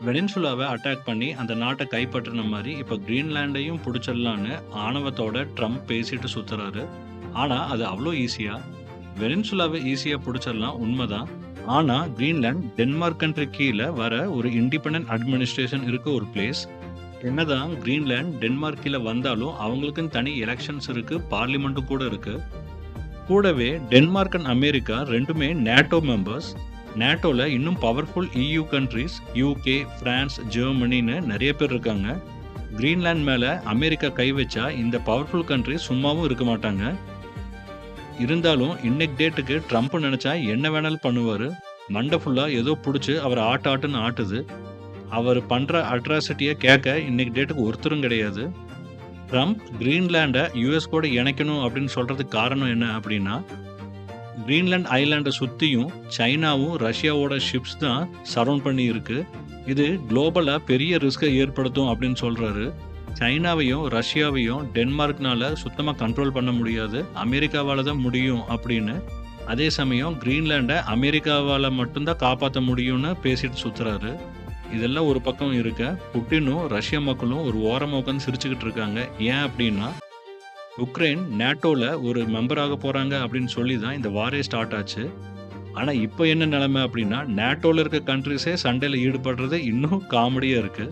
வெனின்சுலாவை attack பண்ணி அந்த நாட்டை கைப்பற்றின மாதிரி இப்ப கிரீன்லாண்டையும் பிடிச்சிடலான்னு ஆணவத்தோட ட்ரம்ப் பேசிட்டு சுத்துறாரு. ஆனா அது அவ்வளோ ஈஸியா? வெனின்சுலாவை ஈஸியா பிடிச்சிடலாம் உண்மைதான். ஆனா கிரீன்லாந்து டென்மார்க் கண்ட்ரி கீழே வர ஒரு இண்டிபெண்டன்ட் அட்மினிஸ்ட்ரேஷன் இருக்க ஒரு பிளேஸ். என்னதான் கிரீன்லாந்து டென்மார்க் கீழ வந்தாலும் அவங்களுக்குன்னு தனி எலெக்ஷன்ஸ் இருக்கு, பார்லிமெண்ட்டும் கூட இருக்கு. கூடவே டென்மார்க் அண்ட் அமெரிக்கா 2மே நேட்டோ மெம்பர்ஸ். நேட்டோல இன்னும் powerful EU countries UK, France, ஜெர்மனின்னு நிறைய பேர் இருக்காங்க. கிரீன்லாந்து மேல அமெரிக்கா கை வச்சா இந்த பவர்ஃபுல் கண்ட்ரி சும்மாவும் இருக்க மாட்டாங்க. இருந்தாலும் இன்னைக்கு டேட்டுக்கு ட்ரம்ப் நினைச்சா என்ன வேணாலும் பண்ணுவாரு. மண்டை ஃபுல்லா ஏதோ புடிச்சு அவர் ஆட்டுன்னு ஆட்டுது. அவர் பண்ற அட்ராசிட்டியை கேட்க இன்னைக்கு டேட்டுக்கு ஒருத்தரும் கிடையாது. ட்ரம்ப் கிரீன்லாண்டை யுஎஸ் கூட இணைக்கணும் அப்படின்னு சொல்றதுக்கு காரணம் என்ன அப்படின்னா, கிரீன்லாந்து ஐலாண்டை சுற்றியும் சைனாவும் ரஷ்யாவோட ஷிப்ஸ் தான் சரவுண்ட் பண்ணி இருக்கு. இது குளோபலாக பெரிய ரிஸ்கை ஏற்படுத்தும் அப்படின்னு சொல்றாரு. சைனாவையும் ரஷ்யாவையும் டென்மார்க்னால சுத்தமாக கண்ட்ரோல் பண்ண முடியாது, அமெரிக்காவால் தான் முடியும் அப்படின்னு. அதே சமயம் கிரீன்லாண்டை அமெரிக்காவால் மட்டும்தான் காப்பாற்ற முடியும்னு பேசிட்டு சுற்றுறாரு. இதெல்லாம் ஒரு பக்கம் இருக்க, புட்டினும் ரஷ்ய மக்களும் ஒரு ஓரமாக உட்காந்து சிரிச்சுக்கிட்டு இருக்காங்க. ஏன் அப்படின்னா, உக்ரைன் நேட்டோல ஒரு மெம்பராக போறாங்க அப்படின்னு சொல்லி தான் இந்த வாரே ஸ்டார்ட் ஆச்சு. ஆனால் இப்போ என்ன நிலைமை அப்படின்னா, நேட்டோல இருக்க கண்ட்ரிஸே சண்டையில் ஈடுபடுறது இன்னும் காமெடியாக இருக்கு.